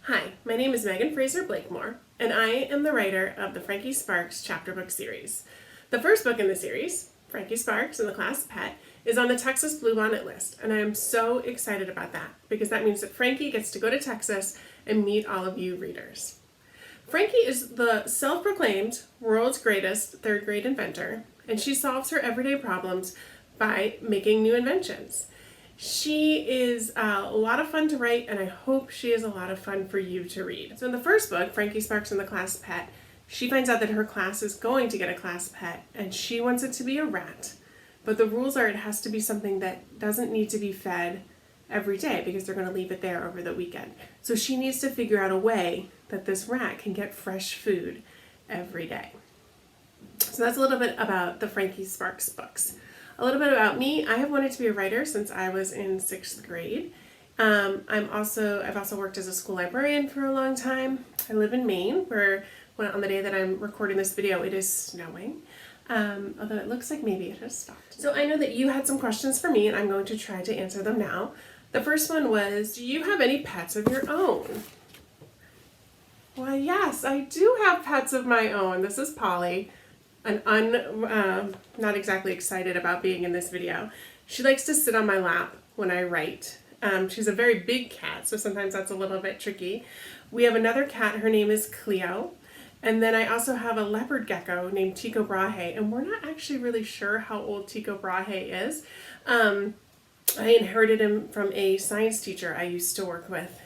Hi, my name is Frazer Blakemore, and I am the writer of the Frankie Sparks chapter book series. The first book in the series, Frankie Sparks and the Class Pet, is on the Texas Bluebonnet list, and I am so excited about that because that means that Frankie gets to go to Texas and meet all of you readers. Frankie is the self-proclaimed world's greatest third grade inventor, and she solves her everyday problems by making new inventions. She is a lot of fun to write, and I hope she is a lot of fun for you to read. So in the first book, Frankie Sparks and the Class Pet, she finds out that her class is going to get a class pet, and she wants it to be a rat. But the rules are it has to be something that doesn't need to be fed every day because they're going to leave it there over the weekend. So she needs to figure out a way that this rat can get fresh food every day. So that's a little bit about the Frankie Sparks books. A little bit about me. I have wanted to be a writer since I was in 6th grade. I've also worked as a school librarian for a long time. I live in Maine, where on the day that I'm recording this video, it is snowing. Although it looks like maybe it has stopped. So I know that you had some questions for me, and I'm going to try to answer them now. The first one was, do you have any pets of your own? Well, yes, I do have pets of my own. This is Polly. Not exactly excited about being in this video. She likes to sit on my lap when I write. She's a very big cat, so sometimes that's a little bit tricky. We have another cat, her name is Cleo. And then I also have a leopard gecko named Tycho Brahe, and we're not actually really sure how old Tycho Brahe is. I inherited him from a science teacher I used to work with.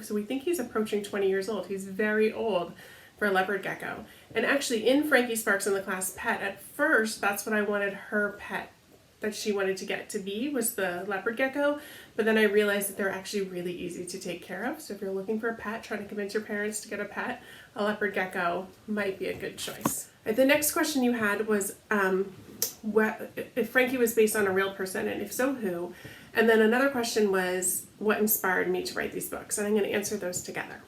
So we think he's approaching 20 years old. He's very old for a leopard gecko. And actually in Frankie Sparks and the Class Pet, at first that's what I wanted her pet that she wanted to get to be, was the leopard gecko. But then I realized that they're actually really easy to take care of. So if you're looking for a pet, trying to convince your parents to get a pet, a leopard gecko might be a good choice. Right, the next question you had was if Frankie was based on a real person, and if so, who? And then another question was what inspired me to write these books, and I'm going to answer those together.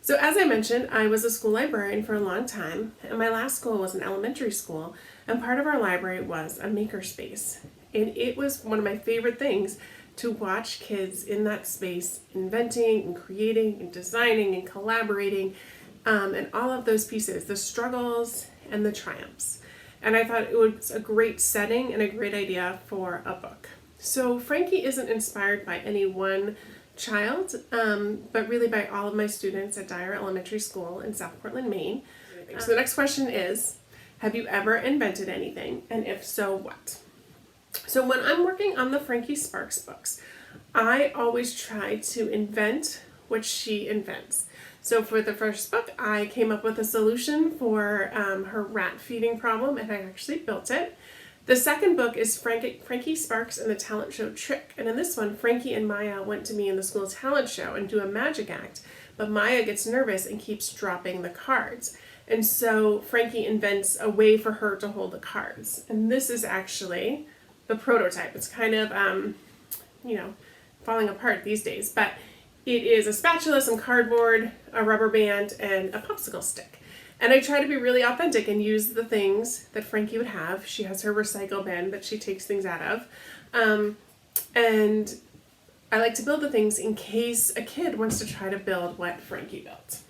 So as I mentioned, I was a school librarian for a long time, and my last school was an elementary school, and part of our library was a makerspace. And it was one of my favorite things to watch kids in that space inventing and creating and designing and collaborating, and all of those pieces, the struggles and the triumphs. And I thought it was a great setting and a great idea for a book. So Frankie isn't inspired by any one child, but really by all of my students at Dyer Elementary School in South Portland, Maine. So the next question is, have you ever invented anything? And if so, what? So when I'm working on the Frankie Sparks books, I always try to invent what she invents. So for the first book, I came up with a solution for her rat feeding problem, and I actually built it. The second book is Frankie Sparks and the Talent Show Trick. And in this one, Frankie and Maya went to me in the school talent show and do a magic act, but Maya gets nervous and keeps dropping the cards. And so Frankie invents a way for her to hold the cards. And this is actually the prototype. It's kind of, falling apart these days, but it is a spatula, some cardboard, a rubber band, and a popsicle stick. And I try to be really authentic and use the things that Frankie would have. She has her recycle bin that she takes things out of. And I like to build the things in case a kid wants to try to build what Frankie built.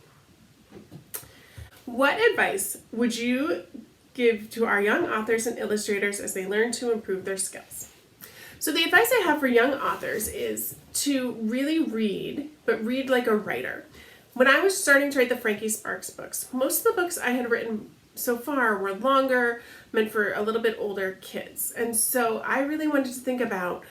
What advice would you give to our young authors and illustrators as they learn to improve their skills? So the advice I have for young authors is to really read, but read like a writer. When I was starting to write the Frankie Sparks books, most of the books I had written so far were longer, meant for a little bit older kids. And so I really wanted to think about,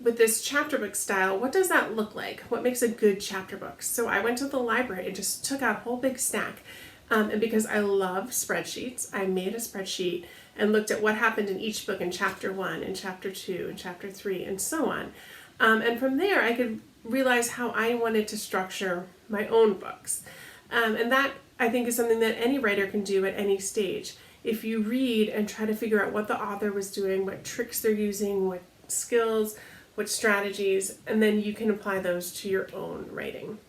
with this chapter book style, what does that look like? What makes a good chapter book? So I went to the library and just took out a whole big stack. And because I love spreadsheets, I made a spreadsheet and looked at what happened in each book in chapter 1 and chapter 2 and chapter 3 and so on. And from there I could realize how I wanted to structure my own books. And that, I think, is something that any writer can do at any stage. If you read and try to figure out what the author was doing, what tricks they're using, what skills, what strategies, and then you can apply those to your own writing.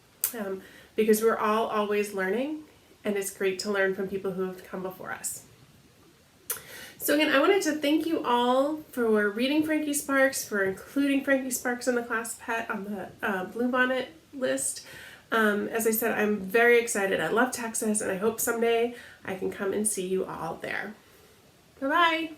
Because we're all always learning, and it's great to learn from people who have come before us. So again, I wanted to thank you all for reading Frankie Sparks, for including Frankie Sparks in the Class Pet on the Bluebonnet list. As I said, I'm very excited. I love Texas, and I hope someday I can come and see you all there. Bye-bye.